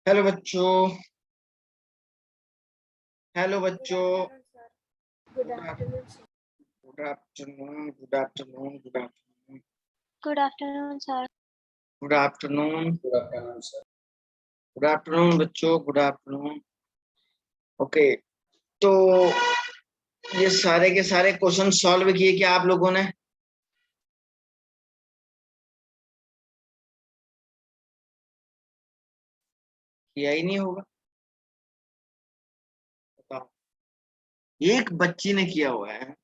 Hello बच्चों। Hello Good बच्चों। afternoon, sir. Good good afternoon, sir. Afternoon, good afternoon, good afternoon, Good afternoon, sir. Good afternoon, good afternoon sir. Good afternoon बच्चों, good afternoon. Okay, तो ये सारे के सारे question solve किए क्या आप लोगों ने? किया ही नहीं होगा, बताओ। एक बच्ची ने किया हुआ है।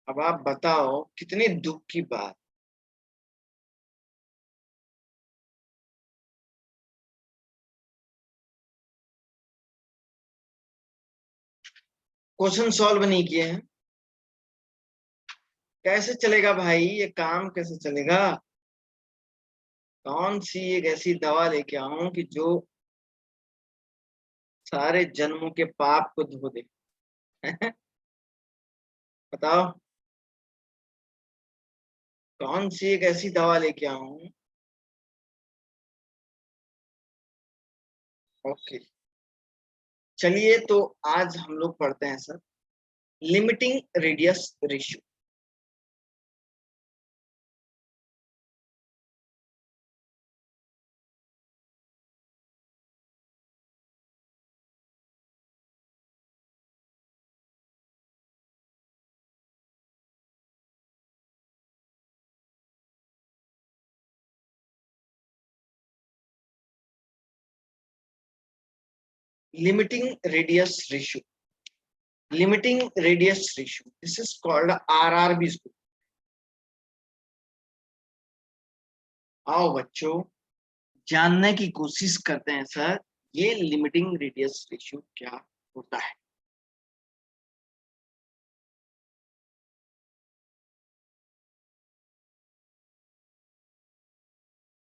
अब आप बताओ कितनी दुख की बात। क्वेश्चन सॉल्व नहीं किए हैं, कैसे चलेगा भाई? ये काम कैसे चलेगा? कौन सी एक ऐसी दवा लेके आऊं कि जो सारे जन्मों के पाप को धो दे? बताओ, कौन सी एक ऐसी दवा लेके आऊं? ओके, चलिए तो आज हम लोग पढ़ते हैं sir, limiting radius ratio. Limiting radius ratio, limiting radius ratio, this is called RRB score. आओ बच्चों, जानने की कोशिश करते हैं सर, ये लिमिटिंग रेडियस रेशियो क्या होता है।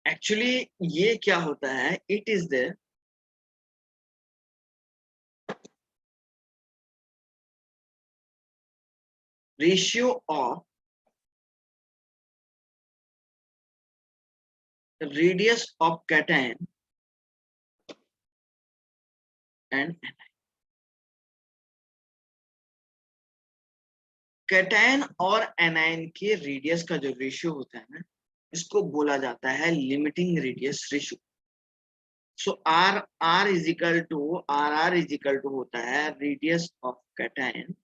एक्चुअली ये क्या होता है? It is the ratio of radius of cation and cation और एनायन के रेडियस का जो रेशियो होता है ना, इसको बोला जाता है limiting radius ratio. So R is equal to होता है radius of cation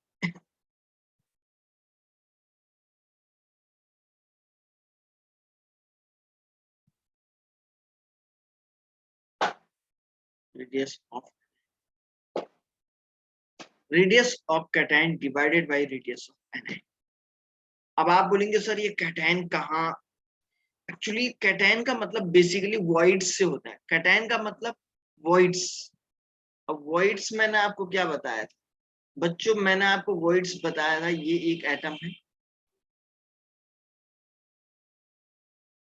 radius of cation divided by radius of anion. अब आप बोलेंगे सर ये कैटायन कहाँ? एक्चुअली कैटायन का मतलब बेसिकली वॉइड्स से होता है। कैटायन का मतलब वॉइड्स। अब वॉइड्स मैंने आपको क्या बताया था बच्चों? मैंने आपको वॉइड्स बताया था, ये एक एटम है,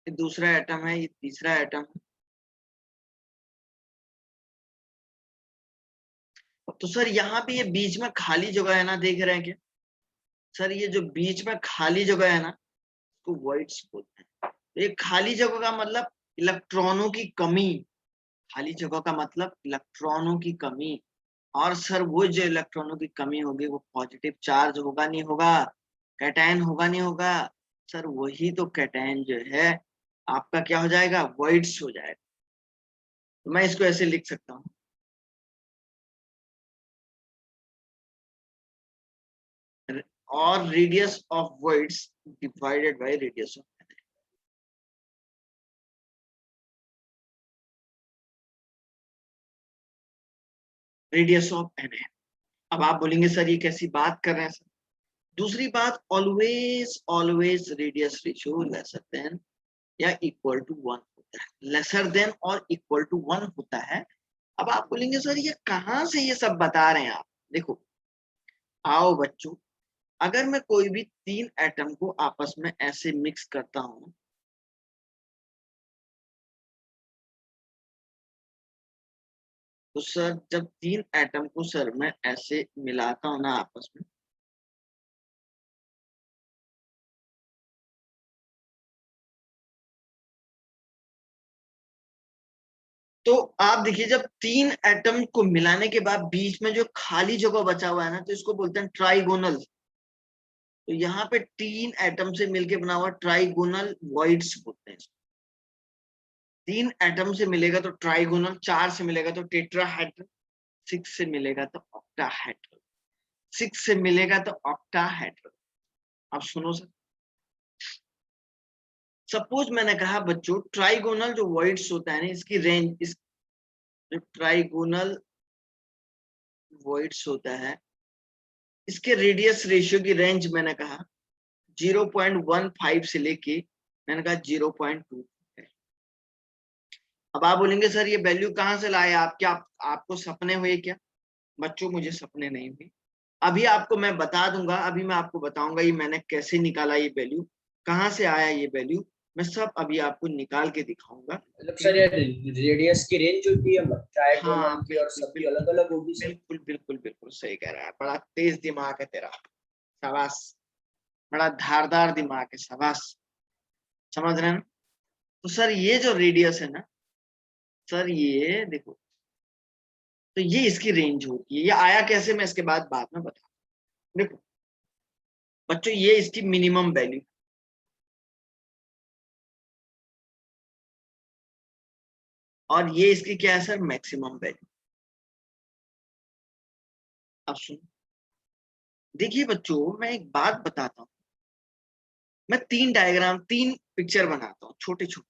ये दूसरा एटम है, ये तीसरा एटम है। तो सर यहाँ पे ये बीच में खाली जगह है ना, देख रहे हैं क्या सर? ये जो बीच में खाली जगह है ना, इसको वॉइड्स बोलते हैं। ये खाली जगह का मतलब इलेक्ट्रॉनों की कमी। खाली जगह का मतलब इलेक्ट्रॉनों की कमी। और सर वो जो इलेक्ट्रॉनों की कमी होगी वो पॉजिटिव चार्ज होगा नहीं होगा? कैटायन होगा नहीं होगा? सर वही तो कैटायन जो है आपका क्या हो जाएगा? वॉइड्स हो जाएगा। तो मैं इसको ऐसे लिख सकता हूँ, और radius of voids divided by radius of N. अब आप बोलेंगे सर ये कैसी बात कर रहे हैं सर? दूसरी बात, always always radius ratio lesser than या इक्वल टू 1 होता है। लेसर देन और इक्वल टू 1 होता है। अब आप बोलेंगे सर ये कहाँ से ये सब बता रहे हैं आप? देखो, आओ बच्चों, अगर मैं कोई भी तीन एटम को आपस में ऐसे मिक्स करता हूं, तो सर जब तीन एटम को सर मैं ऐसे मिलाता हूं ना आपस में, तो आप देखिए जब 3 एटम को मिलाने के बाद बीच में जो खाली जगह बचा हुआ है ना, तो इसको बोलते हैं ट्राइगोनल। तो यहाँ पे 3 एटम से मिलके बना हुआ ट्राइगोनल वॉइड्स बोलते हैं। 3 एटम से मिलेगा तो ट्राइगोनल, 4 से मिलेगा तो टेट्राहेड्रल, 6 से मिलेगा तो ऑक्टाहेड्रल, 6 से मिलेगा तो ऑक्टाहेड्रल। अब सुनो सर, सपोज मैंने कहा बच्चों ट्राइगोनल जो वॉइड्स होता है ना, इसकी रेंज, इस जो ट्राइगोनल वॉइड्स होता है इसके रेडियस रेशियो की रेंज मैंने कहा 0.15 से लेके मैंने कहा 0.2 है। अब आप बोलेंगे सर ये वैल्यू कहाँ से लाए आप, क्या आपको सपने हुए क्या? बच्चों मुझे सपने नहीं हुए, अभी आपको मैं बता दूंगा, अभी मैं आपको बताऊंगा ये मैंने कैसे निकाला, ये वैल्यू कहाँ से आया, ये वैल्यू मैं सब अभी आपको निकाल के दिखाऊंगा। मतलब सर ये रेडियस की रेंज होती है ट्राइगोनल हाँ की और बिल्कुल सबकी बिल्कुल अलग अलग होगी सर। बिल्कुल बिल्कुल बिल्कुल सही कह रहा है, बड़ा तेज दिमाग है तेरा, शाबाश, बड़ा धारदार दिमाग है, शाबाश, समझ रहे हैं ना? तो सर ये जो रेडियस है ना सर, ये देखो, तो ये इसकी रेंज होती है, ये आया कैसे मैं इसके बाद में बता। देखो बच्चों ये इसकी मिनिमम वैल्यू, और ये इसकी क्या है सर, मैक्सिमम वैल्यू। अब सुनो, देखिए बच्चों मैं एक बात बताता हूँ, मैं 3 डायग्राम 3 पिक्चर बनाता हूँ छोटे छोटे।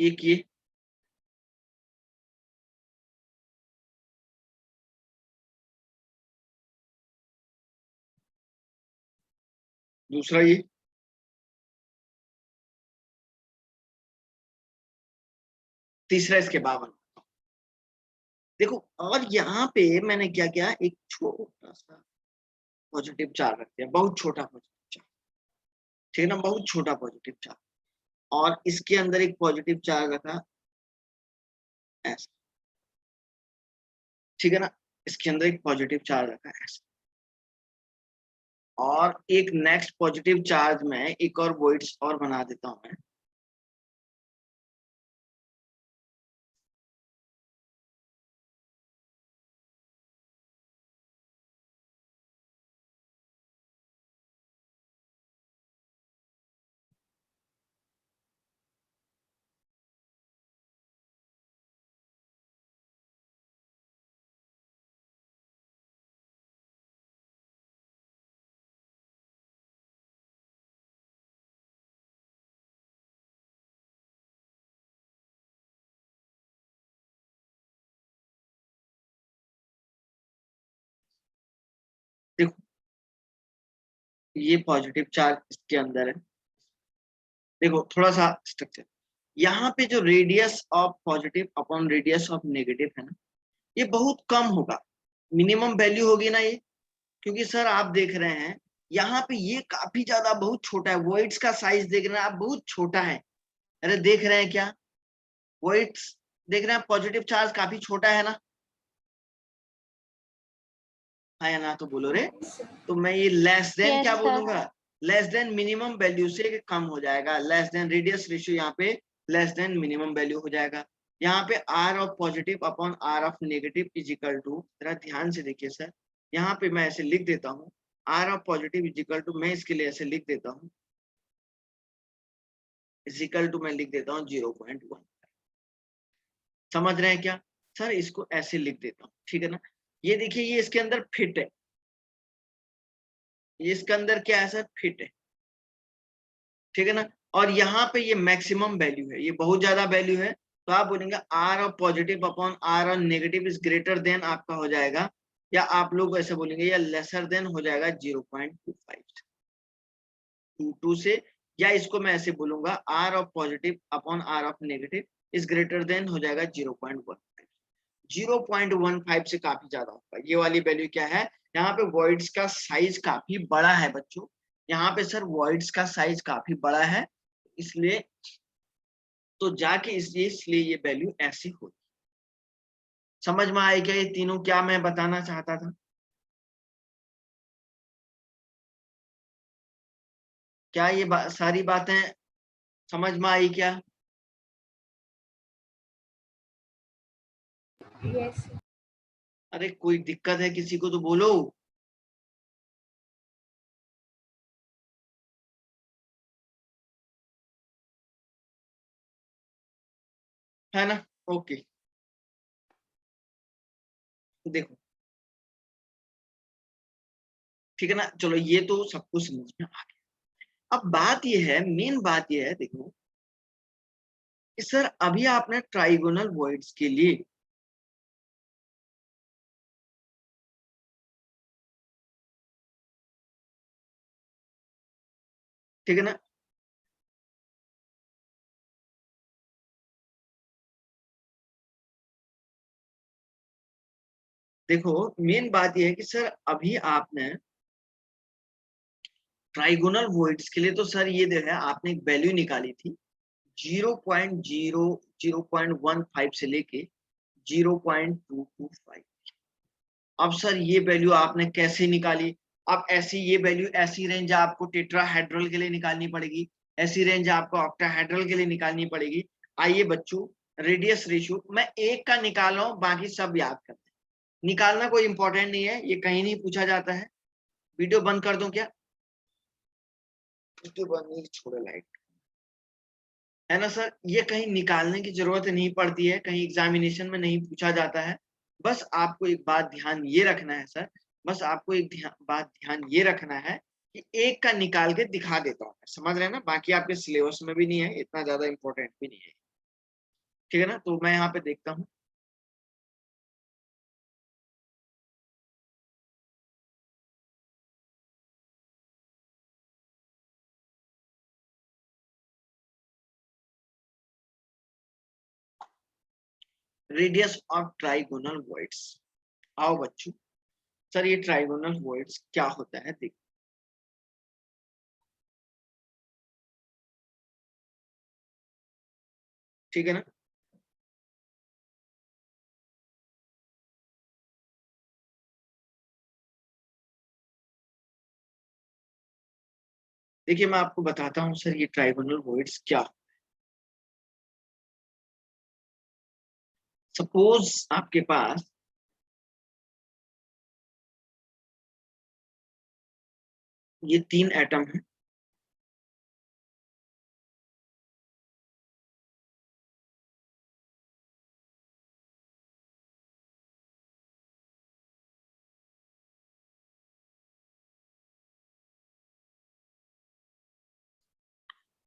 एक ये, दूसरा ये, तीसरा इसके बाद। देखो और यहाँ पे मैंने क्या किया, एक छोटा सा पॉजिटिव चार्ज रख दिया, बहुत छोटा पॉजिटिव चार्ज, ठीक है ना, बहुत छोटा पॉजिटिव चार्ज, और इसके अंदर एक पॉजिटिव चार्ज रखा ऐसा, ठीक है ना, इसके अंदर एक पॉजिटिव चार्ज रखा ऐसा, और एक नेक्स्ट पॉजिटिव चार्ज में एक और वॉइड्स और बना देता हूं मैं। देखो ये पॉजिटिव चार्ज इसके अंदर है, देखो थोड़ा सा स्ट्रक्चर, यहाँ पे जो radius of positive upon radius of negative है ना, ये बहुत कम होगा, मिनिमम वैल्यू होगी ना ये, क्योंकि सर आप देख रहे हैं यहाँ पे ये काफी ज्यादा बहुत छोटा है, वॉइड्स का साइज देख रहे हैं आप, बहुत छोटा है। अरे देख रहे हैं क्या, वॉइड्स देख रहे हैं, पॉजिटिव चार्ज काफी छोटा है ना, हाँ या ना, तो बोलो रे। तो मैं ये लेस देन क्या Yes, sir. बोलूंगा, लेस देन मिनिमम वैल्यू से कम हो जाएगा, लेस देन रेडियस रेशियो, यहाँ पे लेस देन मिनिमम वैल्यू हो जाएगा। यहाँ पे R of positive upon R of negative is equal to, जरा ध्यान से देखिए सर, यहाँ पे मैं ऐसे लिख देता हूँ, R of positive is equal to, मैं इसके लिए ऐसे लिख देता हूँ, इज इक्वल टू मैं लिख देता हूँ 0.1। समझ रहे हैं क्या सर, इसको ऐसे लिख देता हूँ, ठीक है ना। ये देखिए ये इसके अंदर फिट है, ये इसके अंदर क्या है सर, फिट है, ठीक है ना। और यहाँ पे ये मैक्सिमम वैल्यू है, ये बहुत ज्यादा वैल्यू है, तो आप बोलेंगे R of positive upon R of negative is greater than आपका हो जाएगा, या आप लोग ऐसे बोलेंगे या लेसर देन हो जाएगा 0.25, 22 से या इसको मैं ऐसे बोलूंगा R of positive upon R of negative is greater than हो जाएगा 0.15। 0.15 से काफी ज्यादा होगा। ये वाली वैल्यू क्या है, यहाँ पे वॉइड्स का साइज काफी बड़ा है बच्चों, यहाँ पे सर वॉइड्स का साइज काफी बड़ा है, इसलिए तो जाके इसलिए ये वैल्यू ऐसी होगी। समझ में आए क्या ये तीनों क्या मैं बताना चाहता था? क्या ये सारी बातें समझ में आई क्या? Yes. अरे कोई दिक्कत है किसी को तो बोलो। है ना? ओके, देखो ठीक है ना, चलो ये तो सब कुछ समझ में आ गया। अब बात ये है, मेन बात ये है, देखो कि सर अभी आपने ट्राइगोनल वॉइड्स के लिए ठीक है ना, देखो मेन बात ये है कि सर अभी आपने ट्राइगोनल वॉइड्स के लिए तो सर ये जो है आपने एक वैल्यू निकाली थी 0.15 से लेके 0.225। अब सर ये वैल्यू आपने कैसे निकाली? अब ऐसी ये वैल्यू, ऐसी रेंज आपको टेट्राहेड्रल के लिए निकालनी पड़ेगी, ऐसी रेंज आपको ऑक्टाहेड्रल के लिए निकालनी पड़ेगी। आइए बच्चों, रेडियस रेशियो मैं एक का निकाल रहा हूं, बाकी सब याद करते हैं। निकालना कोई इंपॉर्टेंट नहीं है, ये कहीं नहीं पूछा जाता है। वीडियो बंद कर दूं क्या? वीडियो बंद नहीं, छोड़ो लाइट, है ना सर? ये कहीं निकालने की जरूरत नहीं पड़ती है, कहीं एग्जामिनेशन में नहीं पूछा जाता है। बस आपको एक बात ध्यान ये रखना है सर, बस आपको एक बात ध्यान ये रखना है कि एक का निकाल के दिखा देता हूँ, समझ रहे हैं ना? बाकी आपके सिलेबस में भी नहीं है, इतना ज्यादा इंपॉर्टेंट भी नहीं है, ठीक है ना? तो मैं यहाँ पे देखता हूँ, रेडियस ऑफ ट्राइगोनल वॉइड्स। आओ बच्चों, सर ये ट्राइगोनल वॉइड्स क्या होता है देखो, ठीक है ना? देखिए मैं आपको बताता हूँ सर ये ट्राइगोनल वॉइड्स क्या। सपोज आपके पास ये 3 एटम है,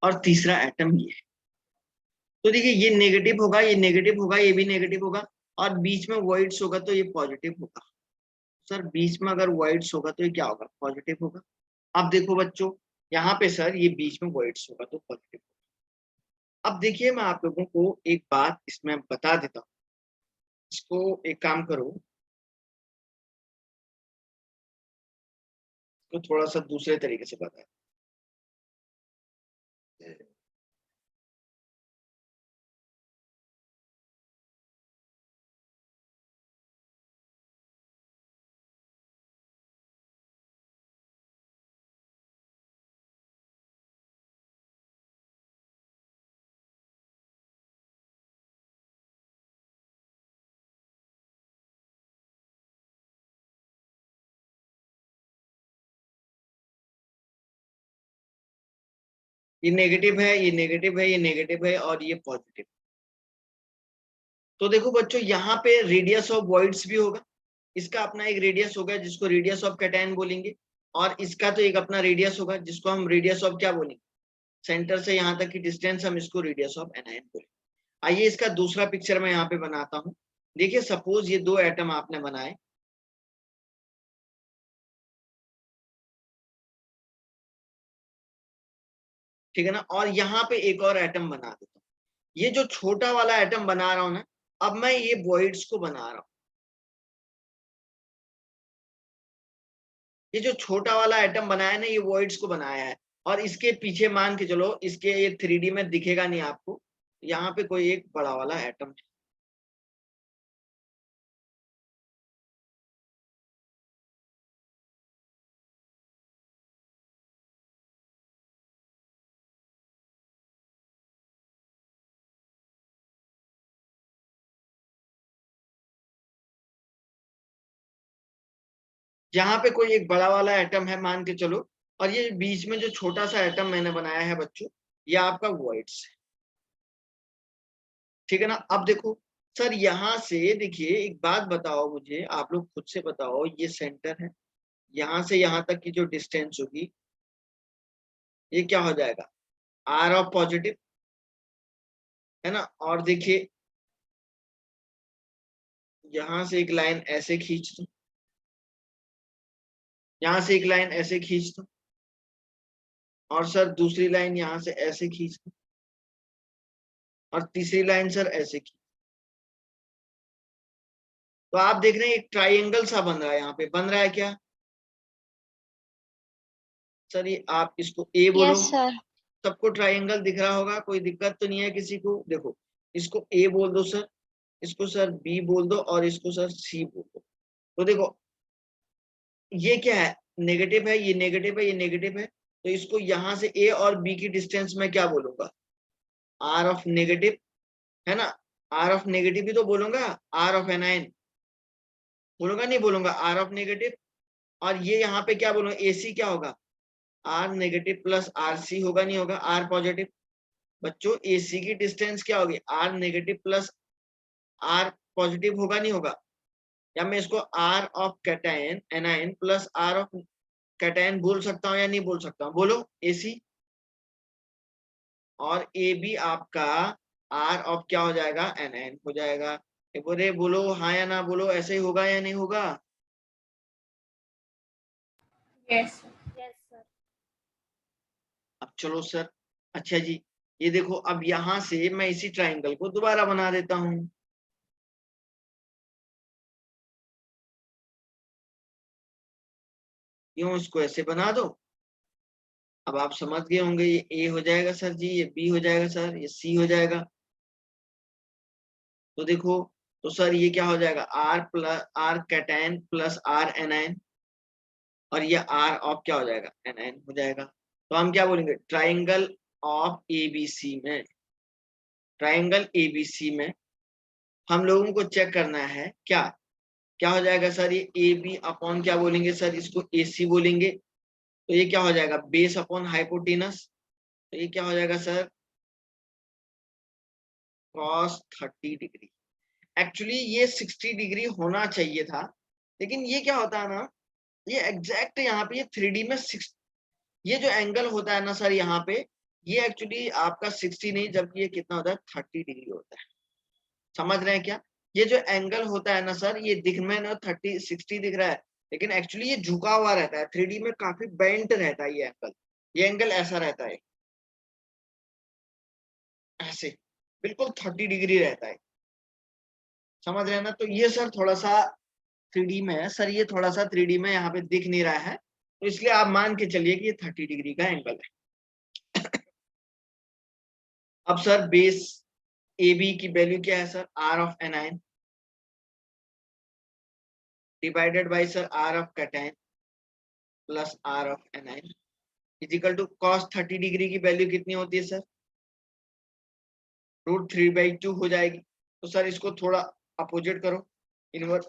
और तीसरा एटम ये है। तो देखिए ये नेगेटिव होगा, ये नेगेटिव होगा, ये भी नेगेटिव होगा, और बीच में वॉइड्स होगा तो ये पॉजिटिव होगा। सर बीच में अगर वॉइड्स होगा तो ये क्या होगा? पॉजिटिव होगा। अब देखो बच्चों, यहाँ पे सर ये बीच में वॉइड्स होगा तो पॉजिटिव होगा। अब देखिए मैं आप लोगों को एक बात इसमें बता देता हूँ, इसको एक काम करो, तो थोड़ा सा दूसरे तरीके से बता। ये नेगेटिव है, ये नेगेटिव है, ये नेगेटिव है, और ये पॉजिटिव। तो देखो बच्चों यहाँ पे रेडियस ऑफ वॉइड्स भी होगा, इसका अपना एक रेडियस होगा जिसको रेडियस ऑफ कैटायन बोलेंगे, और इसका तो एक अपना रेडियस होगा जिसको हम रेडियस ऑफ क्या बोलेंगे? सेंटर से यहाँ तक की डिस्टेंस हम इसको रेडियस ऑफ एनायन बोलेंगे। आइए इसका दूसरा पिक्चर मैं यहाँ पे बनाता हूँ। देखिए सपोज ये 2 एटम आपने बनाए, ठीक है ना। और यहाँ पे एक और एटम बना देता हूँ। ये जो छोटा वाला एटम बना रहा हूं ना, अब मैं ये वॉइड्स को बना रहा हूं। ये जो छोटा वाला एटम बनाया ना, ये वॉइड्स को बनाया है। और इसके पीछे मान के चलो, इसके ये 3D में दिखेगा नहीं आपको, यहाँ पे कोई एक बड़ा वाला एटम है। यहाँ पे कोई एक बड़ा वाला एटम है मान के चलो, और ये बीच में जो छोटा सा एटम मैंने बनाया है बच्चों, ये आपका वॉइड्स है। ठीक है ना। अब देखो सर, यहाँ से देखिए, एक बात बताओ मुझे, आप लोग खुद से बताओ, ये सेंटर है, यहाँ से यहाँ तक की जो डिस्टेंस होगी, ये क्या हो जाएगा, आर ऑफ पॉजिटिव, है ना। और देखिए यहां से एक लाइन ऐसे खींच दो, यहां से एक लाइन ऐसे खींच दो, और सर दूसरी लाइन यहां से ऐसे खींच दो, और तीसरी लाइन सर ऐसे खींच। तो आप देख रहे हैं एक ट्राइंगल सा बन रहा है, यहाँ पे बन रहा है क्या सर, ये आप इसको ए बोलो। Yes, sir. सबको ट्राइंगल दिख रहा होगा, कोई दिक्कत तो नहीं है किसी को। देखो इसको ए बोल दो सर, इसको सर बी बोल दो, और इसको सर सी बोल दो। तो देखो ये क्या है, नेगेटिव है, ये नेगेटिव है, ये नेगेटिव है। तो इसको यहाँ से ए और बी की डिस्टेंस में क्या बोलूंगा, आर ऑफ नेगेटिव, है ना। आर ऑफ नेगेटिव भी तो बोलूंगा, आर ऑफ एनाइन बोलूंगा, नहीं बोलूंगा, आर ऑफ नेगेटिव। और ये यहाँ पे क्या बोलूंगा, एसी क्या होगा, R negative plus R C होगा, नहीं होगा, आर पॉजिटिव। बच्चों एसी की डिस्टेंस क्या होगी, R negative plus R positive होगा, नहीं होगा। या मैं इसको R of cation anion plus R of cation बोल सकता हूँ या नहीं बोल सकता हूँ, बोलो एसी। और ए बी आपका आर ऑफ क्या हो जाएगा, एनाइन हो जाएगा। बोले बोलो हाँ या ना, बोलो ऐसे ही होगा या नहीं होगा। Yes, sir. Yes, sir. अब चलो सर, अच्छा जी, ये देखो अब यहां से मैं इसी ट्राइंगल को दोबारा बना देता हूं। क्यों, इसको ऐसे बना दो। अब आप समझ गए होंगे, ये ए हो जाएगा सर जी, ये बी हो जाएगा सर, ये सी हो जाएगा। तो देखो, तो सर ये क्या हो जाएगा, R plus R cation plus R anion, और ये आर ऑफ क्या हो जाएगा, एनायन हो जाएगा। तो हम क्या बोलेंगे, ट्राइंगल ऑफ एबीसी में, ट्राइंगल एबीसी में हम लोगों को चेक करना है क्या, क्या हो जाएगा सर, ये ए बी अपॉन क्या बोलेंगे सर, इसको ए सी बोलेंगे। तो ये क्या हो जाएगा, बेस अपॉन हाइपोटेनस। तो ये क्या हो जाएगा सर, cos 30 डिग्री। एक्चुअली ये 60 डिग्री होना चाहिए था, लेकिन ये क्या होता है ना, ये एग्जैक्ट यहाँ पे ये 3D में 6, ये जो एंगल होता है ना सर यहाँ पे, ये एक्चुअली आपका 60 नहीं, जबकि ये कितना होता है, 30 डिग्री होता है। समझ रहे हैं क्या, ये जो एंगल होता है ना सर, ये दिख में ना 30-60 दिख रहा है, लेकिन एक्चुअली ये झुका हुआ रहता है, 3D में काफी बेंट रहता है ये एंगल ऐसा रहता है, ऐसे बिल्कुल 30 डिग्री रहता है। समझ रहे हैं ना। तो ये सर थोड़ा सा 3D में है सर, ये थोड़ा सा 3D में यहाँ पे दिख नहीं रहा है, तो इसलिए आप मान के चलिए कि ये 30 डिग्री का एंगल है। अब सर बेस ए बी की वैल्यू क्या है sir, R of anion divided by sir R of cation plus R of anion equal to cos 30 degree की वैल्यू कितनी होती है सर, √3/2 हो जाएगी। तो सर इसको थोड़ा अपोजिट करो, इनवर्स,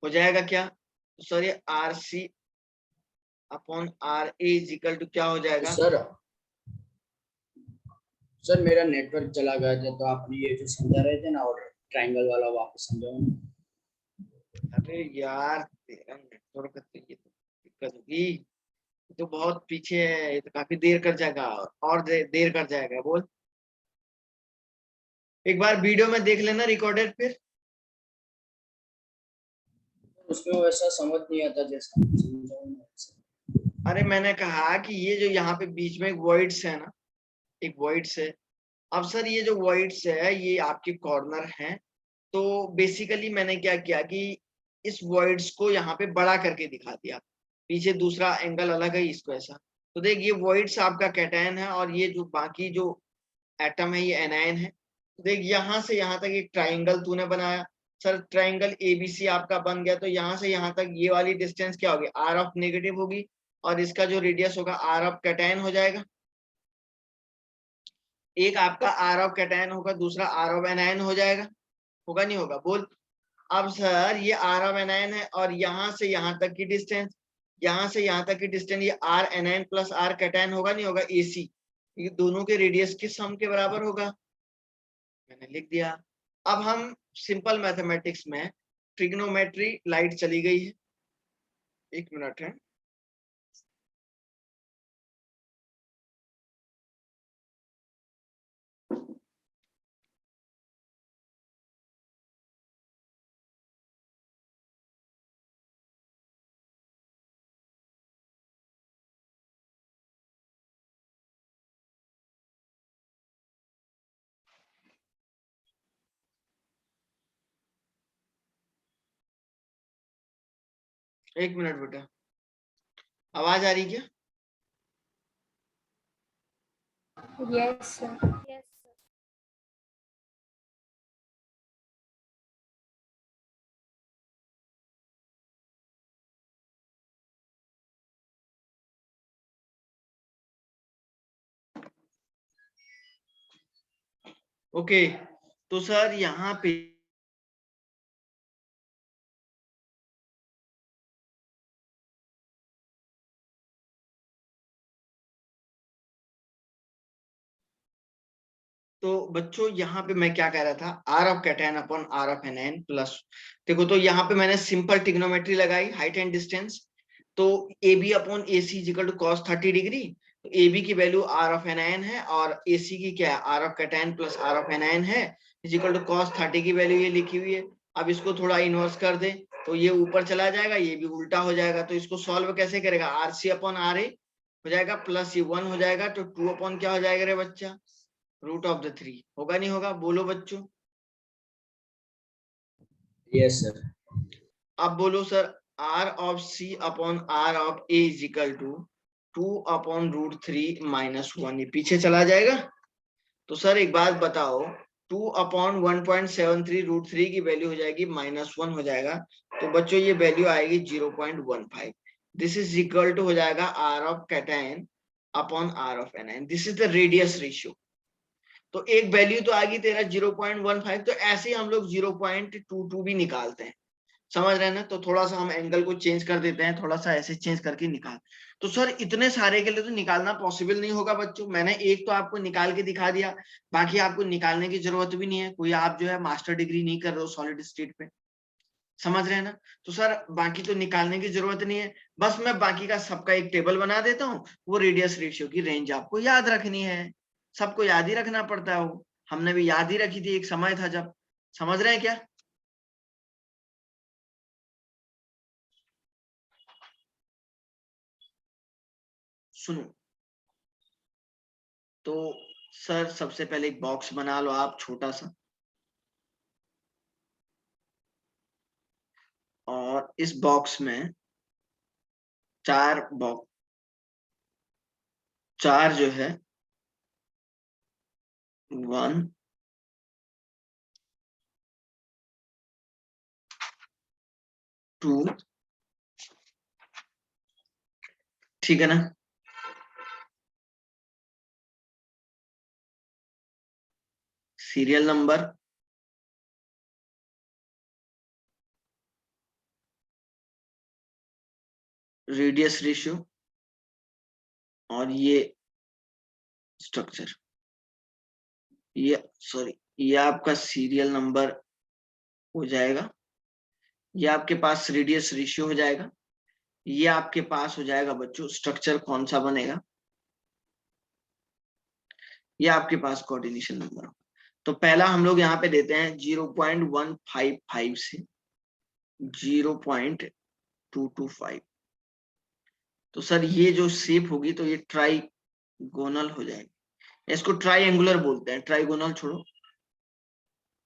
हो जाएगा क्या, तो सर ये R C upon R A equal to क्या हो जाएगा। सर मेरा नेटवर्क चला गया था, तो आपने ये जो समझा रहे थे ना, और ट्रायंगल वाला वापस समझाओ। अरे यार तेरा नेटवर्क तो ये तो दिक्कत होगी, ये तो बहुत पीछे है, ये तो काफी देर कर जाएगा, और देर कर जाएगा। बोल एक बार वीडियो में देख लेना रिकॉर्डेड, फिर उसमें वैसा समझ नहीं आता जैसा समझाऊं मैं वैसा। अरे मैंने कहा कि ये जो यहाँ पे बीच में एक वॉइड्स है ना, एक वॉइड्स है। अब सर ये जो वॉइड्स है ये आपके कॉर्नर हैं, तो बेसिकली मैंने क्या किया कि इस वॉइड्स को यहाँ पे बड़ा करके दिखा दिया, पीछे दूसरा एंगल अलग है इसको ऐसा। तो देख ये वॉइड्स आपका कैटायन है और ये जो बाकी जो एटम है ये एनायन है। देख यहाँ से यहाँ तक एक ट्राइंगल तूने बनाया, सर ट्राइंगल एबीसी आपका बन गया, तो यहाँ से यहाँ तक ये वाली डिस्टेंस क्या होगी, आर ऑफ नेगेटिव होगी, और इसका जो रेडियस होगा आर ऑफ कैटायन हो जाएगा। एक आपका आर ऑफ कैटायन होगा, दूसरा आर ऑफ एनायन हो जाएगा, होगा नहीं होगा बोल। अब सर ये आर ऑफ एनायन है और यहाँ से यहाँ तक की डिस्टेंस, यहाँ से यहाँ तक की डिस्टेंस ये R anion plus R cation होगा नहीं होगा, एसी, ये दोनों के रेडियस के सम के बराबर होगा, मैंने लिख दिया। अब हम सिंपल मैथमेटिक्स में ट्रिग्नोमेट्री लाइट चली गई है, एक मिनट है। एक मिनट बेटा, आवाज आ रही क्या? Yes, sir. Yes, sir. Okay, तो सर यहाँ पे तो बच्चों यहाँ पे मैं क्या कह रहा था, R of cation upon R of anion plus, देखो तो यहाँ पे मैंने सिंपल ट्रिग्नोमेट्री लगाई, हाइट एंड डिस्टेंस, तो A B upon A C equal to cos 30 degree, तो ए बी की वैल्यू आर ऑफ एनायन है और ए सी की क्या है, R of cation plus R of anion है, इक्वल टू कॉस 30 की वैल्यू ये लिखी हुई है। अब इसको थोड़ा इनवर्स कर दे तो ये ऊपर चला जाएगा, ये भी उल्टा हो जाएगा, तो इसको सॉल्व कैसे करेगा, आर सी अपॉन आर ए हो जाएगा प्लस ये 1 हो जाएगा, तो 2 अपॉन क्या हो जाएगा रे बच्चा, रूट ऑफ द 3, होगा नहीं होगा बोलो बच्चों। Yes sir. अब बोलो sir, R of C upon R of A is equal to 2 upon root 3 minus 1, ये पीछे चला जाएगा। तो सर एक बात बताओ, 2 अपॉन 1.73 रूट 3 की वैल्यू हो जाएगी -1 हो जाएगा, तो बच्चों ये वैल्यू आएगी 0.15। दिस इज इक्वल टू हो जाएगा R of cation upon R of anion, this is the radius ratio. तो एक वैल्यू तो आ गई तेरा 0.15, तो ऐसे ही हम लोग 0.22 भी निकालते हैं, समझ रहे हैं ना। तो थोड़ा सा हम एंगल को चेंज कर देते हैं, थोड़ा सा ऐसे चेंज करके निकाल। तो सर इतने सारे के लिए तो निकालना पॉसिबल नहीं होगा बच्चों, मैंने एक तो आपको निकाल के दिखा दिया, बाकी आपको निकालने की जरूरत भी नहीं है, कोई आप जो है मास्टर डिग्री नहीं कर रहे हो सॉलिड स्टेट पे, समझ रहे हैं ना। तो सर बाकी तो निकालने की जरूरत नहीं है, बस मैं बाकी का सबका एक टेबल बना देता हूँ, वो रेडियस रेशियो की रेंज आपको याद रखनी है, सबको याद ही रखना पड़ता है वो, हमने भी याद ही रखी थी, एक समय था जब, समझ रहे हैं क्या। सुनो, तो सर सबसे पहले एक बॉक्स बना लो आप छोटा सा, और इस बॉक्स में चार जो है 1 2, ठीक है ना, सीरियल नंबर, रेडियस रेशियो, और ये स्ट्रक्चर, ये सॉरी ये आपका सीरियल नंबर हो जाएगा, ये आपके पास रेडियस रेशियो हो जाएगा, ये आपके पास हो जाएगा बच्चों स्ट्रक्चर कौन सा बनेगा, ये आपके पास कोऑर्डिनेशन नंबर होगा। तो पहला हम लोग यहाँ पे देते हैं 0.155 से 0.225। तो सर ये जो शेप होगी तो ये ट्राइगोनल हो जाएगी। इसको ट्राइएंगुलर बोलते हैं, ट्राइगोनल छोड़ो,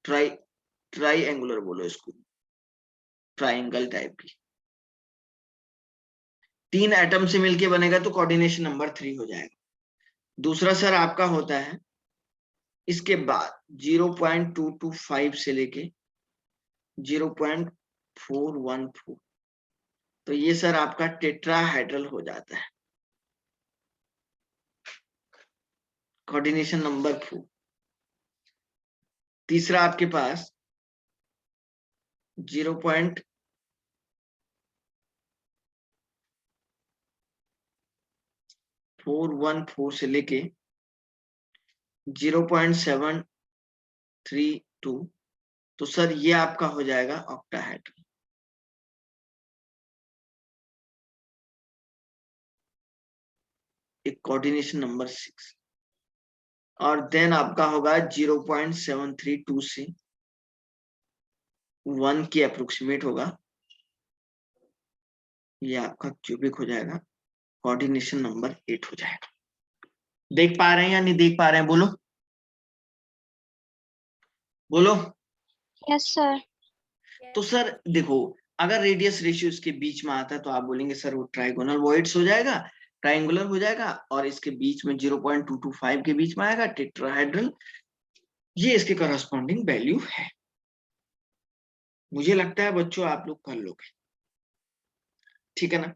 ट्राइएंगुलर बोलो इसको, ट्राइंगल टाइप की। 3 एटम से मिलके बनेगा तो कोऑर्डिनेशन नंबर 3 हो जाएगा। दूसरा सर आपका होता है इसके बाद 0.225 से लेके 0.414, तो ये सर आपका टेट्राहेड्रल हो जाता है, कोऑर्डिनेशन नंबर 4। तीसरा आपके पास 0.414 से लेके 0.732, तो सर ये आपका हो जाएगा ऑक्टाहेड्रल। एक कोऑर्डिनेशन नंबर 6। और देन आपका होगा 0.732 से 1 के अप्रोक्सीमेट होगा, ये आपका क्यूबिक हो जाएगा, कोऑर्डिनेशन नंबर 8 हो जाएगा। देख पा रहे हैं या नहीं देख पा रहे हैं, बोलो बोलो। Yes, sir. तो सर देखो, अगर रेडियस रेशियो इसके बीच में आता है तो आप बोलेंगे सर वो ट्राइगोनल वॉइड्स हो जाएगा, ट्राइंगुलर हो जाएगा, और इसके बीच में 0.225 के बीच में आएगा टेट्राहेड्रल। ये इसके करस्पॉन्डिंग वैल्यू है। मुझे लगता है बच्चों आप लोग कर लोगे, ठीक है ना।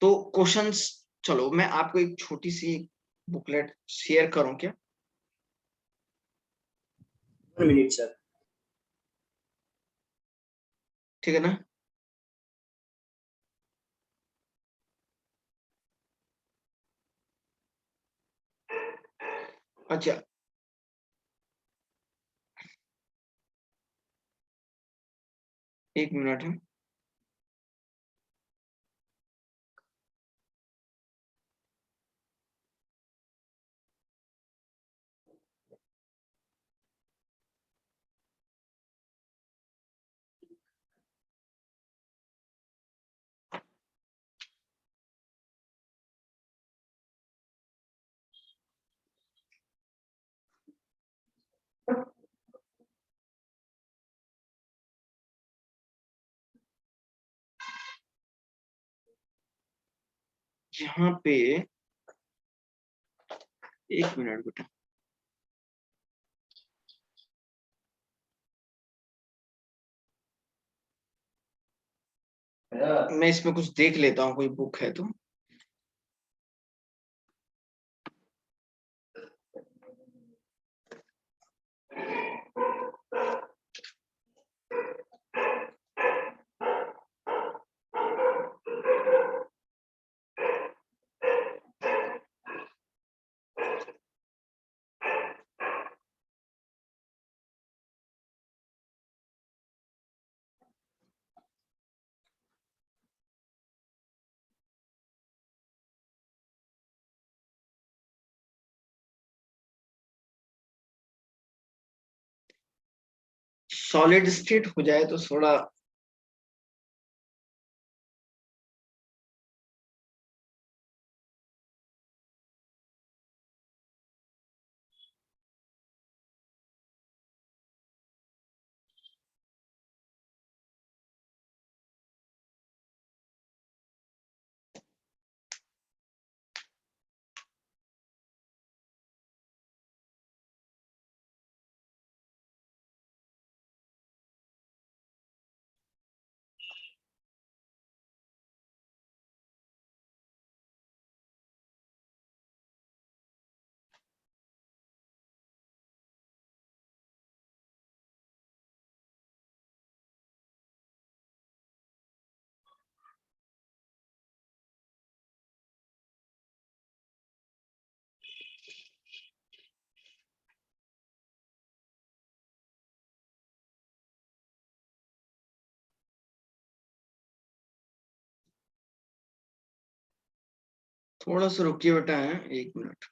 तो क्वेश्चंस, चलो मैं आपको एक छोटी सी बुकलेट शेयर करूं क्या? 1 मिनट सर। ठीक है ना। अच्छा, एक मिनट है। यहाँ पे एक मिनट बेटा, मैं इसमें कुछ देख लेता हूँ, कोई बुक है तो। सॉलिड स्टेट हो जाए तो थोड़ा थोड़ा सा रुकिए बेटा, है एक मिनट।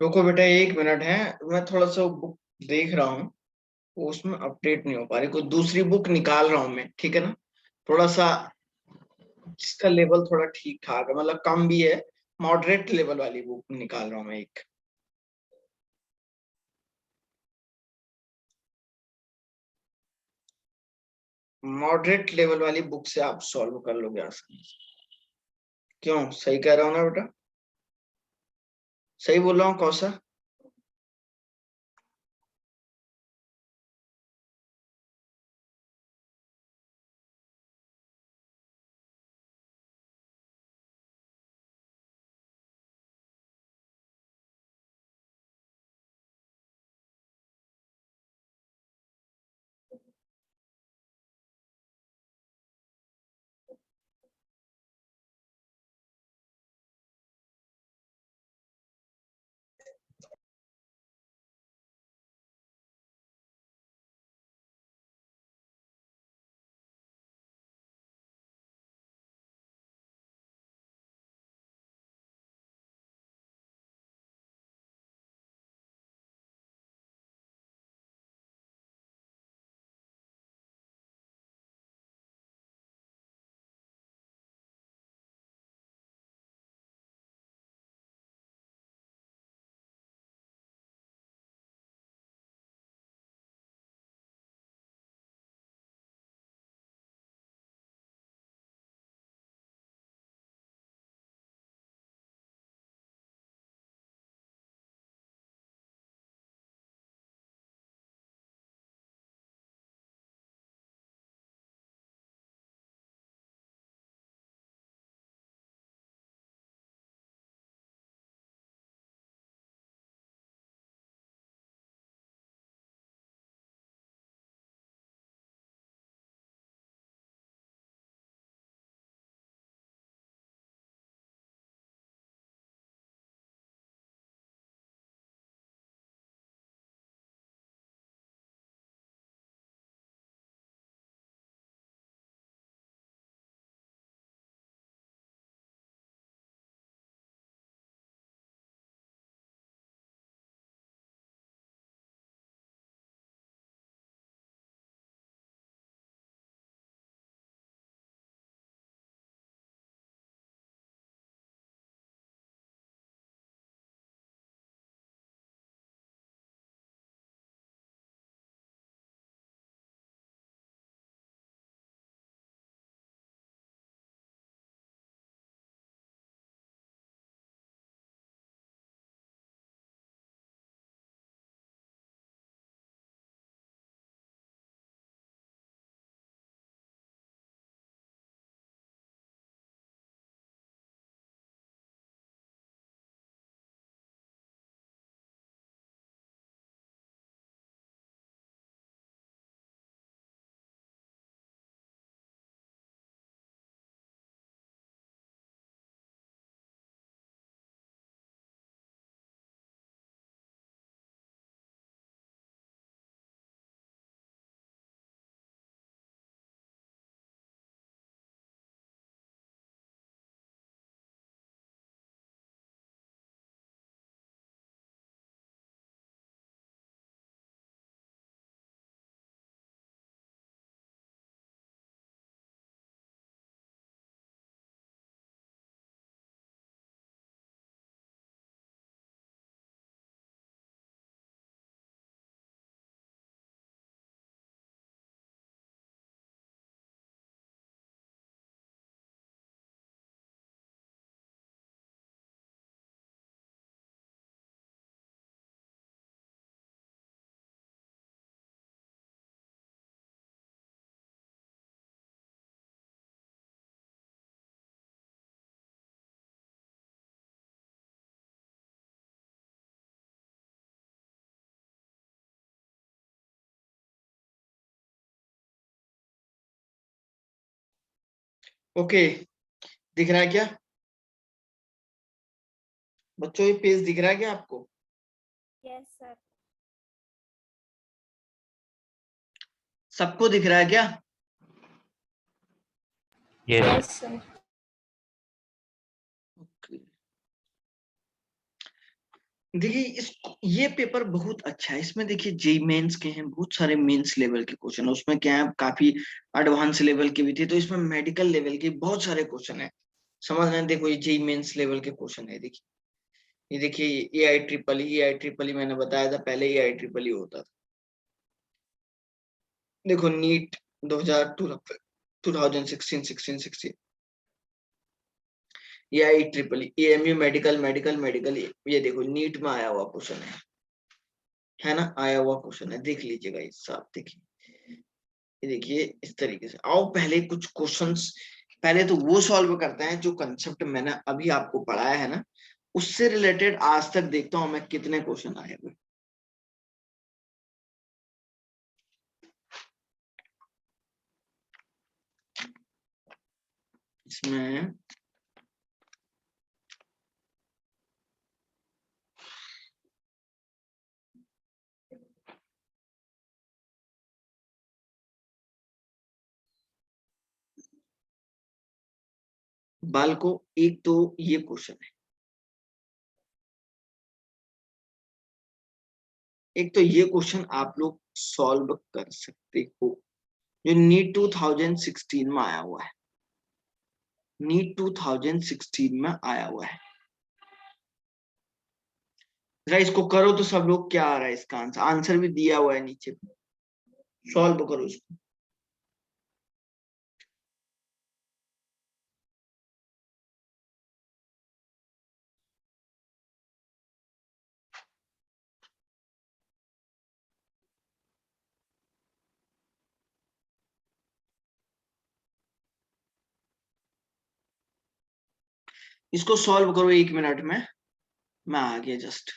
रुको बेटा 1 मिनट है, मैं थोड़ा सा बुक देख रहा हूँ, वो उसमें अपडेट नहीं हो पा रही, कोई दूसरी बुक निकाल रहा हूँ मैं, ठीक है ना। थोड़ा सा जिसका लेवल थोड़ा ठीक ठाक है, मतलब कम भी है, मॉडरेट लेवल वाली बुक निकाल रहा हूँ मैं एक। मॉडरेट लेवल वाली बुक से आप सॉल्व कर लोगे आसानी से। क्यों, सही कह रहा हूँ ना बेटा, सही बोल रहा हूँ कौशल? ओके, दिख रहा है क्या बच्चों, ये पेज दिख रहा है क्या आपको? Yes, sir. सबको दिख रहा है क्या? Yes, sir. देखिए इस ये पेपर बहुत अच्छा है। इसमें देखिए जेई मेंस के हैं, बहुत सारे मेंस लेवल के क्वेश्चन, उसमें क्या है काफी एडवांस लेवल के भी थे, तो इसमें मेडिकल लेवल के बहुत सारे क्वेश्चन है। समझ रहे हैं? देखो ये जेई मेंस लेवल के क्वेश्चन है। देखिए ये देखिए ए आई ट्रिपल ई मैंने बताया था पहले, ए आई ट्रिपल ई होता था। देखो NEET 2016 A I triple E, AMU medical medical medical, ये देखो नीट में आया हुआ क्वेश्चन है ना, आया हुआ क्वेश्चन है, देख लीजिएगा इस साथ। देखिए ये देखिए इस तरीके से आओ, पहले कुछ क्वेश्चंस पहले तो वो सॉल्व करते हैं जो कंसेप्ट मैंने अभी आपको पढ़ाया है ना, उससे रिलेटेड आज तक देखता हूं मैं कितने क्वेश्चन आए हुए। इसमें बाल को एक तो ये क्वेश्चन है, एक तो ये क्वेश्चन आप लोग सॉल्व कर सकते हो, जो नीट 2016 में आया हुआ है, नीट 2016 में आया हुआ है। जरा इसको करो तो सब लोग क्या आ रहा है इसका आंसर, आंसर भी दिया हुआ है नीचे, सॉल्व करो इसको। इसको सॉल्व करो 1 मिनट में, मैं आ गया जस्ट।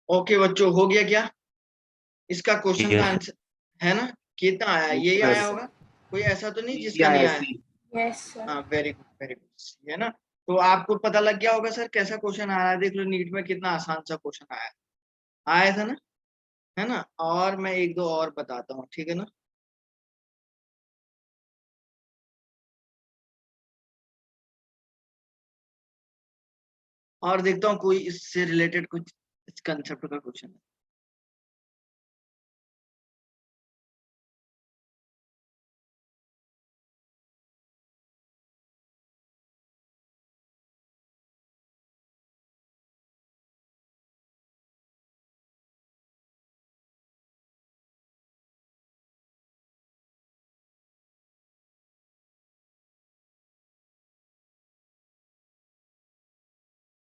ओके बच्चों, हो गया क्या इसका क्वेश्चन का Yes. आंसर? है ना? कितना आया? यही Yes, आया sir. होगा, कोई ऐसा तो नहीं इजी जिसका नहीं आया आया? सी। Yes, sir. हाँ, वेरी गुड वेरी गुड, है ना? तो आपको पता लग गया होगा सर कैसा क्वेश्चन आ रहा है। देख लो नीट में कितना आसान सा क्वेश्चन आया था ना, है ना? और मैं एक दो और बताता हूँ, ठीक है ना? और देखता हूँ कोई इससे रिलेटेड कुछ इस कंसेप्ट का क्वेश्चन है।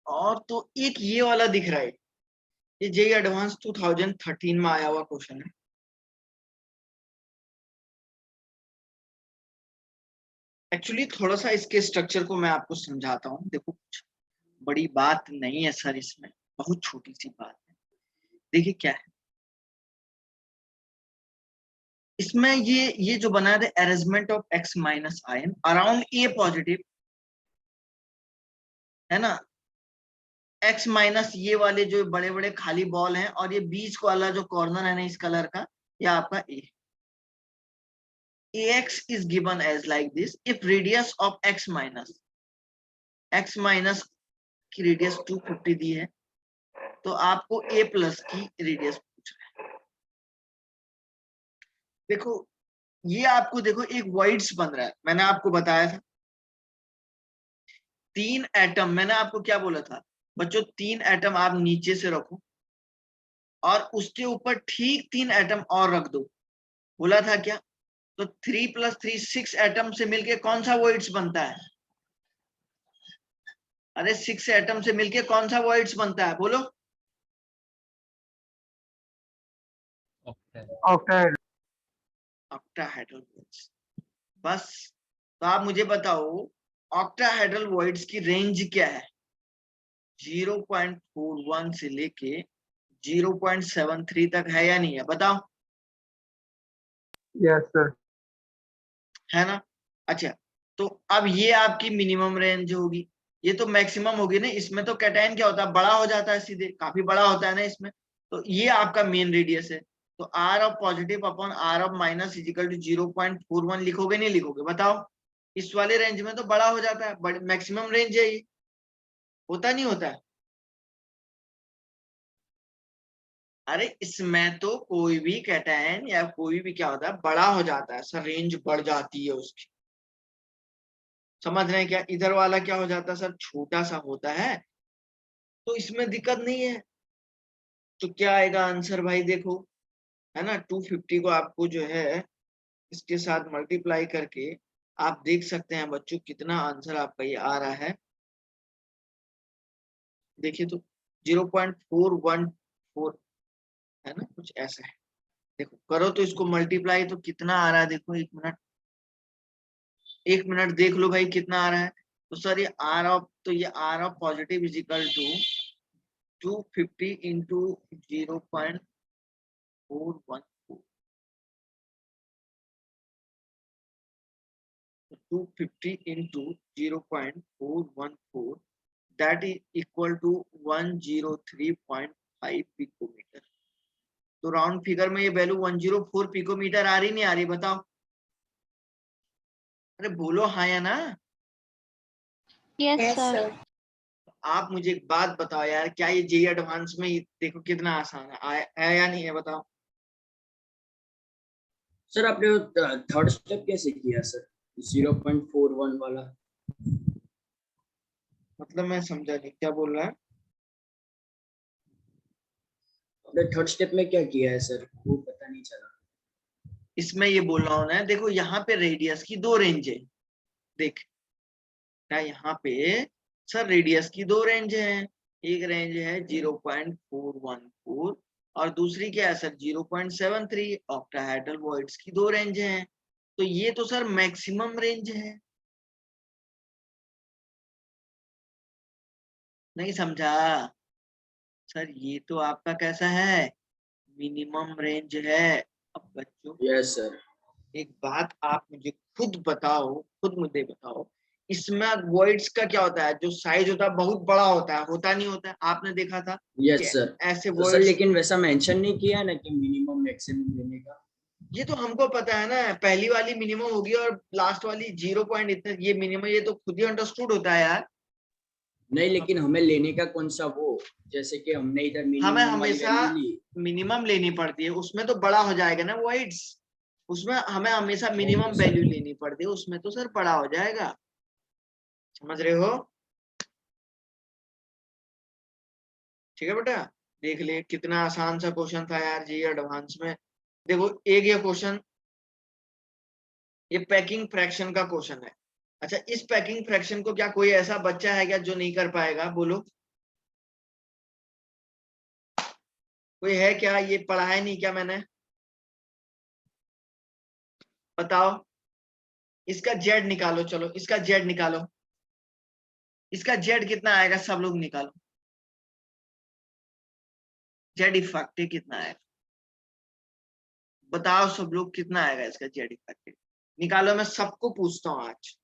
और तो एक ये वाला दिख रहा है, ये जेई एडवांस 2013 में आया हुआ क्वेश्चन है। एक्चुअली थोड़ा सा इसके स्ट्रक्चर को मैं आपको समझाता हूँ। देखो कुछ बड़ी बात नहीं है सर, इसमें बहुत छोटी सी बात है। देखिए क्या है इसमें, ये जो बना है arrangement of x minus ion around a positive, है ना? एक्स माइनस ये वाले जो बड़े बड़े खाली बॉल हैं, और ये बीच वाला जो कॉर्नर है ना इस कलर का, ये आपका ए। ax is given as like this if radius of x minus की रेडियस 250 दी है, तो आपको a प्लस की रेडियस पूछ रहा है। देखो ये आपको देखो एक वॉइड्स बन रहा है, मैंने आपको बताया था 3 एटम। मैंने आपको क्या बोला था बच्चों, 3 एटम आप नीचे से रखो और उसके ऊपर ठीक 3 एटम और रख दो, बोला था क्या? तो 3 + 3 6 एटम से मिलके कौन सा वॉइड्स बनता है? अरे 6 एटम से मिलके कौन सा वॉइड्स बनता है, बोलो? Octahedral voids. बस, तो आप मुझे बताओ ऑक्टाहेड्रल वॉइड्स की रेंज क्या है? 0.41 से लेके 0.73 तक है या नहीं है, बताओ? Yes sir. है ना? अच्छा, तो अब ये आपकी मिनिमम रेंज होगी, ये तो मैक्सिमम होगी ना। इसमें तो कैटायन क्या होता है, बड़ा हो जाता है, सीधे काफी बड़ा होता है ना इसमें। तो ये आपका मेन रेडियस है, तो R of positive upon R of minus equal to 0.41 लिखोगे नहीं लिखोगे, बताओ? इस वाले रेंज में तो बड़ा हो जाता है, मैक्सिमम रेंज है ये, होता नहीं होता है? अरे इसमें तो कोई भी कैटायन या कोई भी क्या होता है, बड़ा हो जाता है सर, रेंज बढ़ जाती है उसकी। समझ रहे हैं क्या? इधर वाला क्या हो जाता है सर, छोटा सा होता है, तो इसमें दिक्कत नहीं है। तो क्या आएगा आंसर भाई, देखो, है ना? 250 को आपको जो है इसके साथ मल्टीप्लाई करके आप देख सकते हैं बच्चों कितना आंसर आपका ये आ रहा है। देखिए तो 0.414 है ना, कुछ ऐसा है। देखो करो तो इसको मल्टीप्लाई, तो कितना आ रहा है देखो, एक मिनट देख लो भाई कितना आ रहा है। तो सर ये आर ऑफ, तो ये R of positive is equal to 250 into 0.414, 250 into 0.414, that is equal to 103.5 picometer. तो राउंड फिगर में ये वैल्यू 104 पिकोमीटर आ रही नहीं आ रही, बताओ? अरे बोलो हाँ या ना। Yes, Yes, sir. sir. आप मुझे एक बात बताओ यार, क्या ये जेई एडवांस में देखो कितना आसान है या नहीं है, बताओ? सर आपने थर्ड स्टेप कैसे किया सर, 0.41 वाला? मतलब मैं समझा नहीं क्या बोल रहा है। आपने थर्ड स्टेप में क्या किया है सर, वो पता नहीं चला। इसमें ये बोल रहा हूं ना, देखो यहाँ पे रेडियस की 2 रेंज है। देख क्या यहाँ पे सर रेडियस की 2 रेंज है, एक रेंज है 0.414 और दूसरी क्या है सर 0.73। ऑक्टाहेड्रल वॉइड्स की 2 रेंज है, तो ये तो सर मैक्सिमम रेंज है। नहीं समझा? सर ये तो आपका कैसा है, मिनिमम रेंज है। अब बच्चों यस सर। एक बात आप मुझे खुद बताओ, खुद मुझे बताओ, इसमें वॉइड्स का क्या होता है, जो साइज होता है बहुत बड़ा होता नहीं होता है, आपने देखा था यस कि सर। ऐसे तो सर वॉइड्स। लेकिन वैसा मेंशन नहीं किया ना कि मिनिमम मैक्सिमम लेने का। ये तो हमको पता है ना, पहली वाली मिनिमम होगी और लास्ट वाली 0 पॉइंट इतने, ये मिनिमम, ये तो खुद ही अंडरस्टूड होता है यार। नहीं लेकिन हमें लेने का कौन सा वो, जैसे कि हमने इधर हमें मिनिमम वाली हमेशा वैल्यू ली। मिनिमम लेनी पड़ती है, उसमें तो बड़ा हो जाएगा ना वॉइड्स, उसमें हमें हमेशा ओके मिनिमम सर। वैल्यू लेनी पड़ती है, उसमें तो सर बड़ा हो जाएगा। समझ रहे हो? ठीक है बेटा, देख ले कितना आसान सा क्वेश्चन था यार जी एडवांस में। देखो एक ये क्वेश्चन, ये पैकिंग फ्रैक्शन का क्वेश्चन है। अच्छा, इस पैकिंग फ्रैक्शन को क्या कोई ऐसा बच्चा है क्या जो नहीं कर पाएगा, बोलो? कोई है क्या, ये पढ़ा है नहीं क्या मैंने? बताओ। इसका जेड निकालो, चलो इसका जेड निकालो, इसका जेड कितना आएगा, सब लोग निकालो। जेड इफेक्टिव कितना आएगा, बताओ सब लोग, कितना आएगा इसका जेड इफेक्टिव? निकालो, मैं सबको पूछता हूँ आज।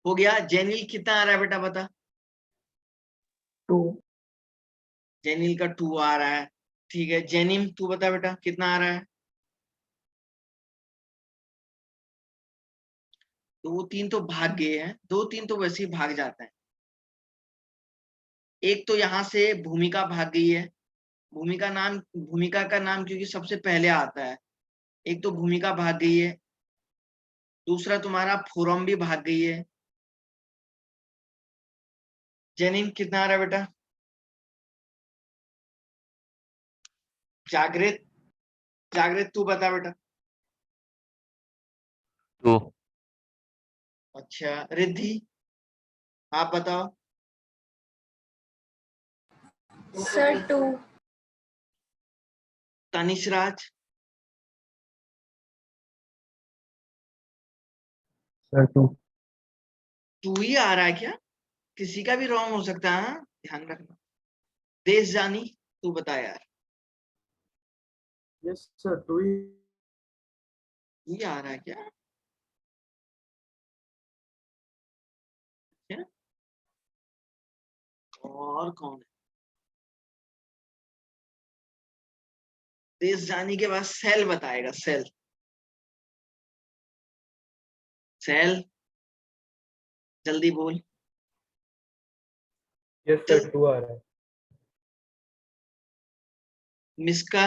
हो गया? जेनिल कितना आ रहा है बेटा, बता? 2. जेनिल का 2 आ रहा है। ठीक है, जेनिम तू बता बेटा कितना आ रहा है? 2 3 तो भाग गए हैं, 2 3 तो वैसे ही भाग जाते हैं। एक तो यहाँ से भूमिका भाग गई है, भूमिका का नाम क्योंकि सबसे पहले आता है, एक तो भूमिका भाग गई है, दूसरा तुम्हारा फोरम भी भाग गई है। जेनिन कितना आ रहा है बेटा? जागृत, जागृत तू बता बेटा। 2. अच्छा, रिद्धि आप बताओ। Sir, 2. तनिष्राज? सर 2. 2 ही आ रहा है क्या? किसी का भी रॉन्ग हो सकता है, हाँ? ध्यान रखना। देश जानी तू बता यार। यस सर 2 ही। ये आ रहा है क्या? क्या? और कौन है? देश जानी के बाद सेल बताएगा, सेल, सेल जल्दी बोल। यस चल, सर 2 आ रहा है। मिसका?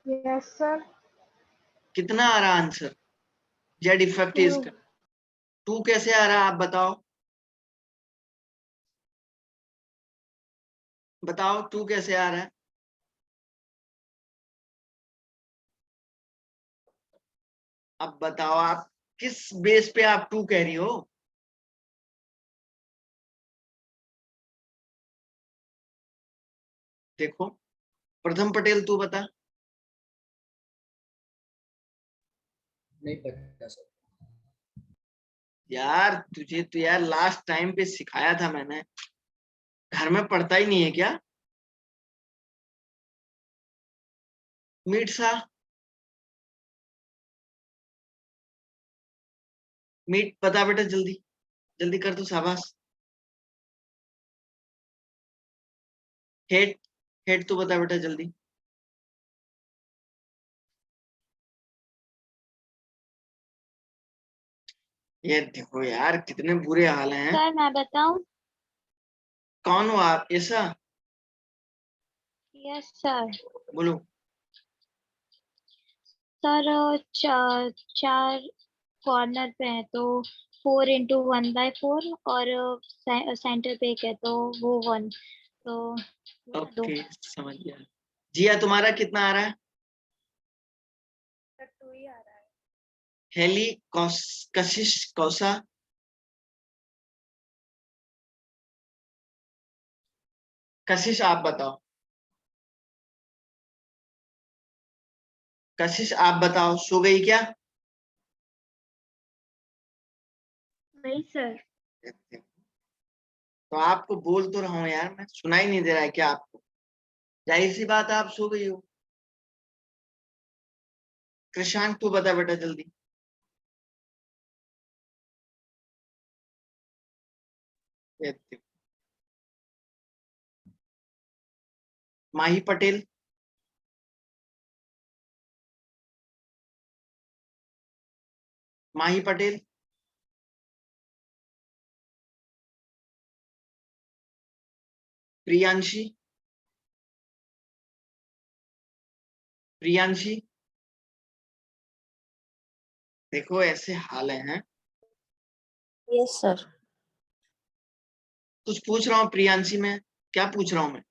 Yes, sir. कितना आ रहा आंसर, जेड इफेक्टिव 2. इसका? 2 कैसे आ रहा है आप बताओ, बताओ 2 कैसे आ रहा है? अब बताओ आप किस बेस पे आप 2 कह रही हो? देखो, प्रथम पटेल तू बता। नहीं पता सर। यार तुझे तो यार लास्ट टाइम पे सिखाया था मैंने, घर में पढ़ता ही नहीं है क्या? मीट सा, मीट बता बेटा, जल्दी जल्दी कर, तो शाबाश। हेड, हेड तू बता बेटा जल्दी। ये देखो यार कितने बुरे हाल हैं। सर मैं बताऊं? कौन हो आप? ऐसा यस सर। बोलो। सर चार चार कॉर्नर पे है तो 4 × 1/4, और सेंटर पे एक है तो वो 1, तो वो दो। ओके समझ गया। जिया तुम्हारा कितना आ रहा है? सर 2 ही आ रहा है। हेली कशिश कौसा? कशिश आप बताओ। कशिश आप बताओ, सो गई क्या? नहीं सर। तो आपको बोल तो रहा हूँ यार, मैं सुनाई नहीं दे रहा है क्या आपको? जाहिर सी बात है आप सो गई हो। कृषांक तू बता बेटा जल्दी। ये देखो। माही पटेल। माही पटेल। प्रियांशी। प्रियांशी। देखो ऐसे हाल हैं। Yes sir. कुछ पूछ रहा हूँ प्रियांशी में। क्या पूछ रहा हूँ मैं?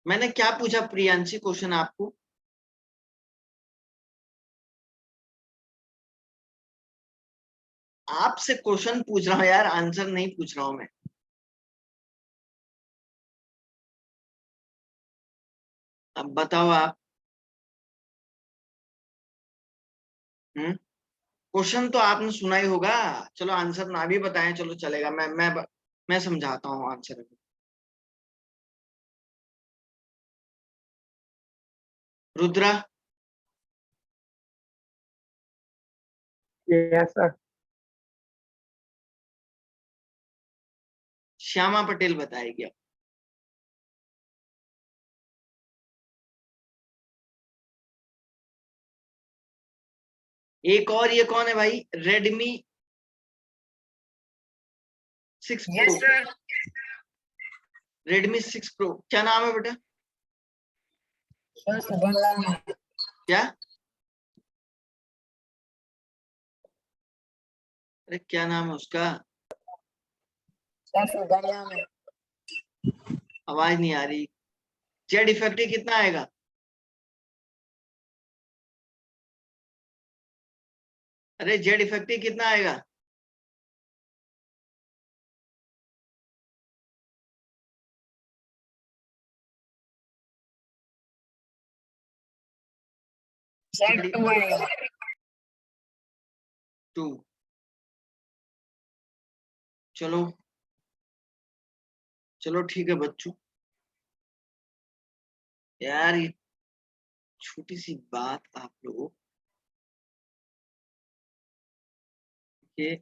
मैंने क्या पूछा प्रियांशी क्वेश्चन आपको? आपसे क्वेश्चन पूछ रहा हूँ यार, आंसर नहीं पूछ रहा हूँ मैं। अब बताओ आप। क्वेश्चन तो आपने सुना ही होगा। चलो आंसर ना भी बताएं चलो चलेगा, मैं समझाता हूँ answer. Rudra. Yes sir. Shyama Patel बताएगी अब। एक और ये कौन है भाई? Redmi 6 pro. रेडमी 6 प्रो क्या नाम है बेटा? क्या? अरे क्या नाम है उसका? आवाज नहीं आ रही। जेड इफेक्टिव कितना आएगा? अरे जेड इफेक्टिव कितना आएगा? टू। चलो चलो ठीक है बच्चों। यार ये छोटी सी बात आप लोग ये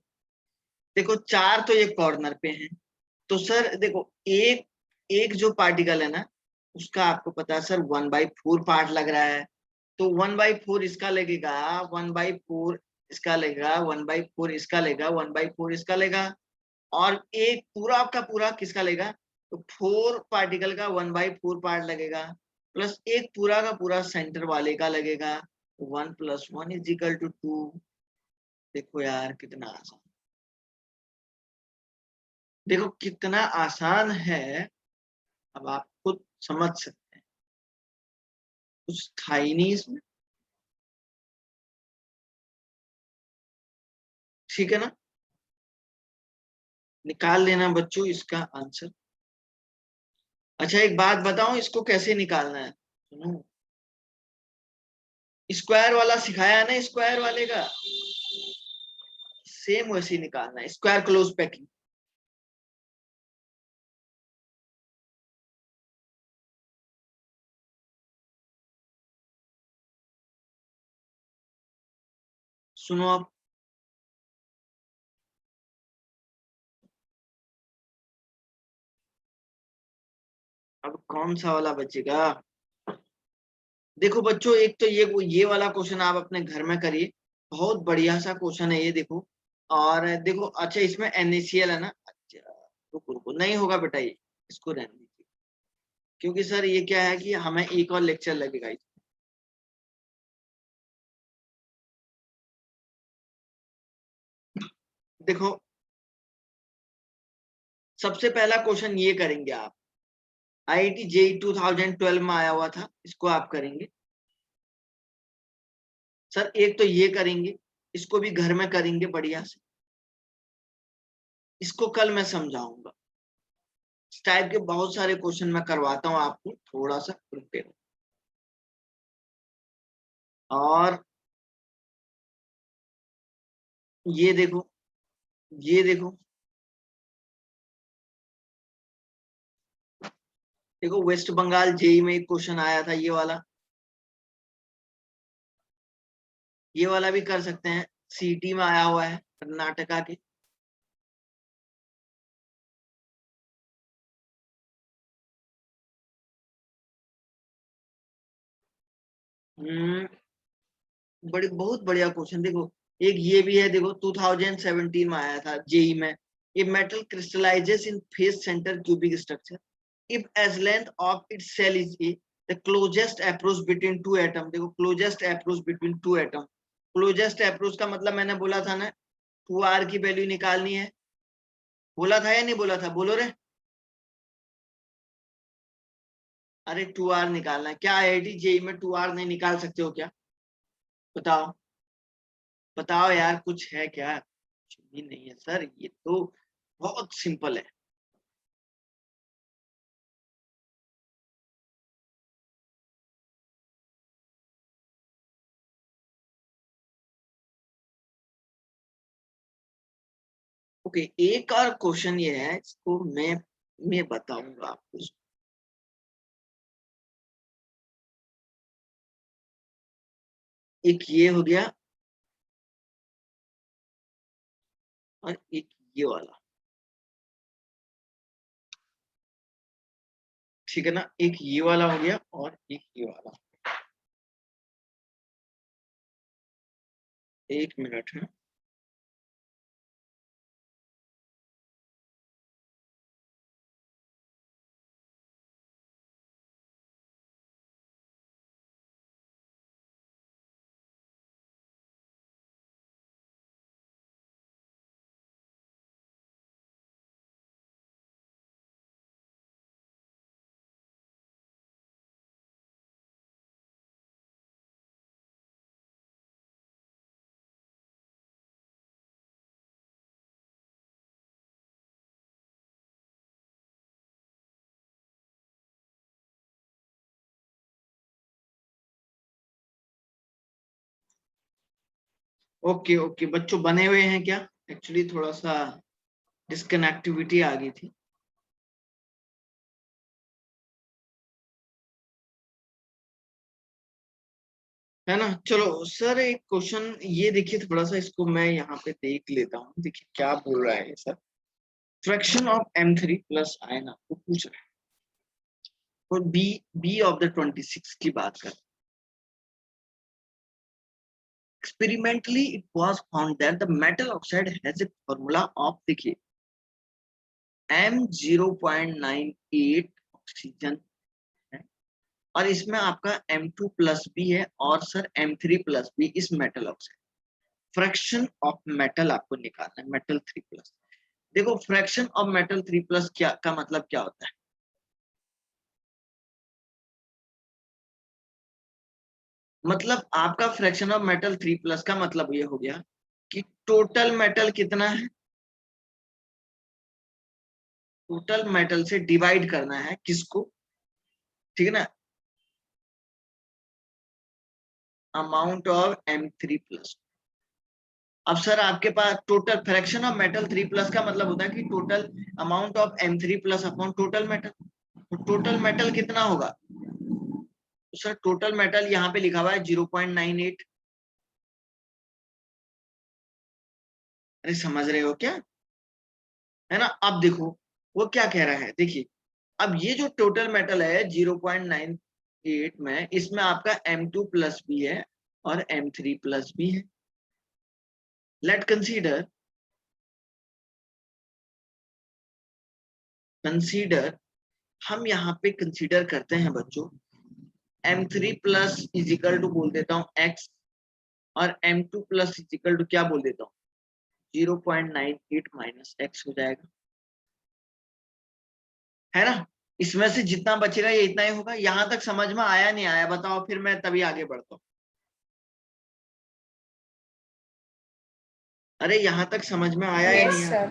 देखो, चार तो ये कॉर्नर पे हैं। तो सर देखो, एक एक जो पार्टिकल है ना, उसका आपको पता है सर 1/4 पार्ट लग रहा है। तो 1/4 इसका लगेगा, 1/4 इसका लगेगा, 1/4 इसका लेगा, 1/4 इसका लेगा। और एक पूरा का पूरा किसका लेगा? तो 4 पार्टिकल का 1/4 पार्ट लगेगा, प्लस एक पूरा का पूरा सेंटर वाले का लगेगा। 1 + 1 = 2। देखो यार कितना आसान। देखो कितना आसान है। अब आप खुद समझ सकते हैं, कुछ था ही नहीं इसमें। ठीक है ना? निकाल लेना बच्चों इसका आंसर। अच्छा एक बात बताऊं, इसको कैसे निकालना है? सुनो, स्क्वायर वाला सिखाया है ना, स्क्वायर वाले का सेम वैसे ही निकालना है, स्क्वायर क्लोज पैकिंग। सुनो अब कौन सा वाला बचेगा? देखो बच्चों, एक तो ये वाला क्वेश्चन आप अपने घर में करिए, बहुत बढ़िया सा क्वेश्चन है ये, देखो। और देखो, अच्छा इसमें NaCl है ना, अच्छा रुको रुको, नहीं होगा बेटा ये, इसको रहने दीजिए, क्योंकि सर ये क्या है कि हमें एक और लेक्चर लगेगा। देखो सबसे पहला क्वेश्चन ये करेंगे आप, IIT JEE 2012 में आया हुआ था, इसको आप करेंगे सर। एक तो ये करेंगे, इसको भी घर में करेंगे बढ़िया से, इसको कल मैं समझाऊंगा। इस टाइप के बहुत सारे क्वेश्चन मैं करवाता हूँ आपको, थोड़ा सा रुके रहो। और ये देखो, ये देखो, देखो वेस्ट बंगाल जेई में एक क्वेश्चन आया था ये वाला भी कर सकते हैं, सीटी में आया हुआ है कर्नाटका के। बड़ी बहुत बढ़िया क्वेश्चन, देखो एक ये भी है, देखो 2017 में आया था जेई में। ये metal crystallises in face centre cubic structure if edge length of its cell is a, the closest approach between two atom. देखो closest approach between two atom, closest approach का मतलब मैंने बोला था ना, 2r की वैल्यू निकालनी है, बोला था या नहीं बोला था, बोलो रे। अरे 2r निकालना है क्या, IIT जेई में 2r नहीं निकाल सकते हो क्या? बताओ बताओ यार, कुछ है क्या? कुछ भी नहीं है सर, ये तो बहुत सिंपल है। ओके, एक और क्वेश्चन ये है, इसको मैं बताऊंगा आपको। एक ये हो गया और एक ये वाला, ठीक है ना, एक ये वाला हो गया और एक ये वाला। एक मिनट है। ओके ओके बच्चों, बने हुए हैं क्या? एक्चुअली थोड़ा सा डिस्कनेक्टिविटी आ गई थी। है ना, चलो सर एक क्वेश्चन ये देखिए, थोड़ा सा इसको मैं यहाँ पे देख लेता हूँ, देखिए क्या बोल रहा है sir. Fraction of M3 plus ion आपको पूछ रहा है, और बी ऑफ द 26 की बात कर। Experimentally, it was found that the metal oxide has a formula of, देखिए M0.98 ऑक्सीजन है, और इसमें आपका M2 प्लस भी है, और सर M3 प्लस भी इस metal oxide. Fraction of metal आपको निकालना है, मेटल 3 प्लस। देखो फ्रैक्शन ऑफ मेटल 3 प्लस क्या का मतलब क्या होता है? मतलब आपका फ्रैक्शन ऑफ मेटल 3 प्लस का मतलब ये हो गया कि टोटल मेटल कितना है, टोटल मेटल से डिवाइड करना है किसको, ठीक है ना, अमाउंट ऑफ M3 प्लस। अब सर आपके पास total fraction of metal 3 plus का मतलब होता है कि total amount of M3 plus upon total metal. तो टोटल मेटल कितना होगा? तो सर टोटल मेटल यहाँ पे लिखा हुआ है 0.98। अरे समझ रहे हो क्या? है ना। अब देखो वो क्या कह रहा है, देखिए अब ये जो टोटल मेटल है 0.9, 8 में इसमें आपका M2 प्लस भी है और M3 प्लस भी है. लेट कंसीडर हम यहाँ पे कंसीडर करते हैं बच्चों M3 plus is equal to बोल देता हूँ x और M2 plus is equal to क्या बोल देता हूँ 0.98 माइनस x हो जाएगा, है ना. इसमें से जितना बचेगा ये इतना ही होगा. यहां तक समझ में आया नहीं आया बताओ, फिर मैं तभी आगे बढ़ता हूँ. अरे यहां तक समझ में आया या नहीं आया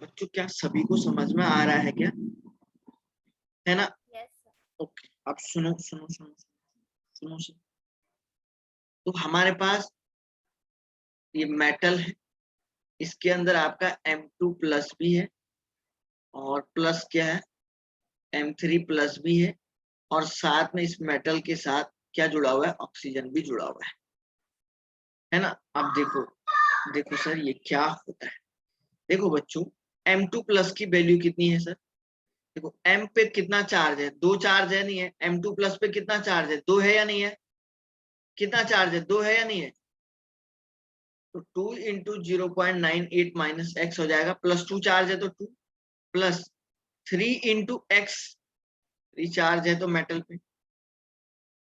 बच्चों? क्या सभी को समझ में आ रहा है क्या, है ना? ओके, अब सुनो सुनो सुनो सुनो सुनो. तो हमारे पास ये मेटल है, इसके अंदर आपका M2 प्लस भी है और प्लस क्या है M3 प्लस भी है और साथ में इस मेटल के साथ क्या जुड़ा हुआ है, ऑक्सीजन भी जुड़ा हुआ है ना. अब देखो देखो सर ये क्या होता है. देखो बच्चों M2 प्लस की वैल्यू कितनी है सर? देखो M पे कितना चार्ज है, 2 चार्ज है नहीं है. M2 प्लस पे कितना चार्ज है, 2 है या नहीं है? कितना चार्ज है, 2 है या नहीं है? तो 2 इंटू 0.98 माइनस एक्स हो जाएगा. प्लस 2 चार्ज है तो 2 प्लस 3 इंटू एक्स, 3 चार्ज है तो मेटल पे.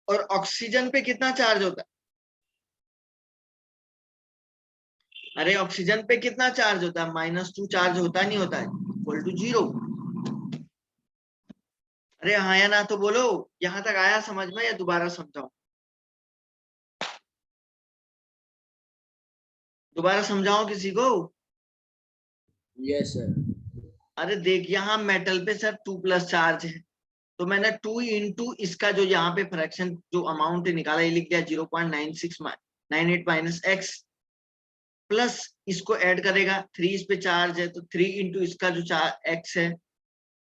और ऑक्सीजन पे कितना चार्ज होता है? अरे ऑक्सीजन पे कितना चार्ज होता है, -2 चार्ज होता नहीं होता है, इक्वल टू 0. अरे हाँ या ना तो बोलो. यहां तक आया समझ में या दोबारा समझाओ? दोबारा समझाओ किसी को. Yes sir. अरे देख यहाँ मेटल पे सर 2 प्लस चार्ज है, तो मैंने 2 इंटू इसका जो यहाँ पे फ्रैक्शन जो अमाउंट निकाला ये लिख दिया 0.98 माइनस एक्स, प्लस इसको ऐड करेगा 3 इस पे चार्ज है तो 3 इंटू इसका जो एक्स है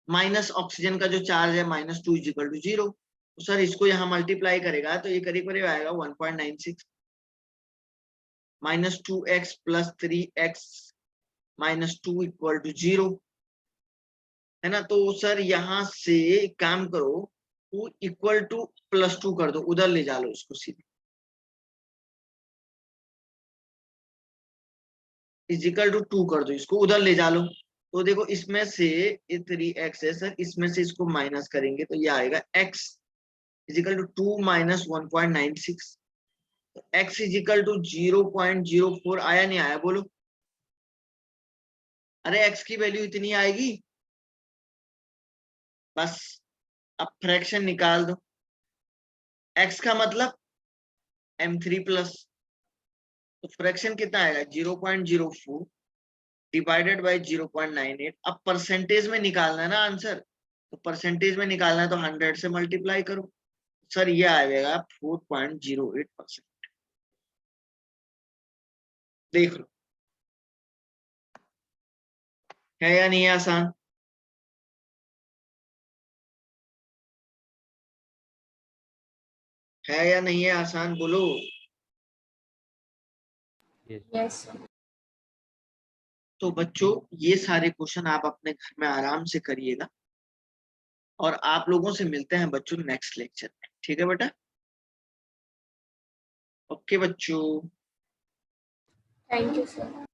माइनस ऑक्सीजन का जो चार्ज है -2 इज इक्वल टू 0. तो सर इसको यहाँ मल्टीप्लाई करेगा तो ये करीब करीब आएगा 1.96 -2x plus 3x -2 equal to 0, है ना. तो सर यहाँ से एक काम करो, 2 इक्वल टू +2 कर दो, उधर ले जा लो इसको सीधे, इज इक्वल टू 2 कर दो, इसको उधर ले जा लो. तो देखो इसमें से ये 3x है सर, इसमें से इसको माइनस करेंगे तो ये आएगा x is equal to 2 minus 1.96. तो x इज इक्वल टू 0.04 आया नहीं आया बोलो? अरे x की वैल्यू इतनी आएगी बस. अब फ्रैक्शन निकाल दो. x का मतलब M3 प्लस, तो फ्रैक्शन कितना आएगा 0.04 डिवाइडेड बाय 0.98. अब परसेंटेज में निकालना है ना आंसर, तो परसेंटेज में निकालना है तो 100 से मल्टीप्लाई करो. सर ये आएगा 4.08%. देख लो है या नहीं है आसान? है या नहीं है आसान बोलो? यस तो बच्चों ये सारे क्वेश्चन आप अपने घर में आराम से करिएगा और आप लोगों से मिलते हैं बच्चों नेक्स्ट लेक्चर में. ठीक है बेटा? ओके बच्चों. Thank you sir.